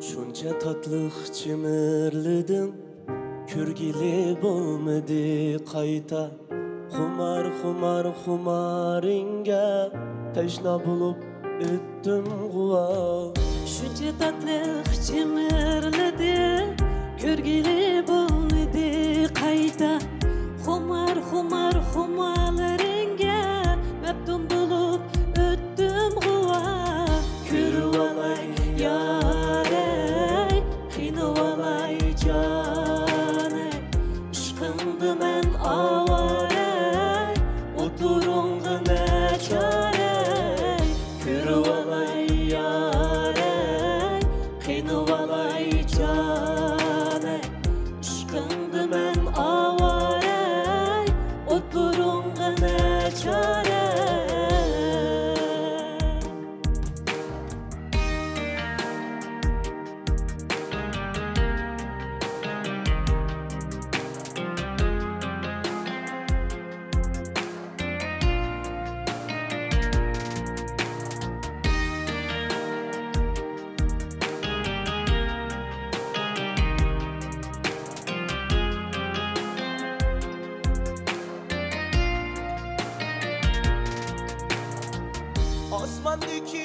Şunca tatlıq çimirlidim, Kürgili bo'lmadi qayta. Xumar xumar xumaringa Tashna bo'lib o'tdim g'uva. Shuncha tatlıq chimirladi, ko'rgili bo'lmadi qayta. Xumar xumar xumalaringga maftun bo'lib o'tdim g'uva. Ko'rib olay yarey, qiynab olay joney. Ishqimda men avarey, o'tirung'ina chorey. Ko'rib olay yarey, qiynab olay joney. Ishqimda men avarey, o'tirung'ina chorey. Osmandaki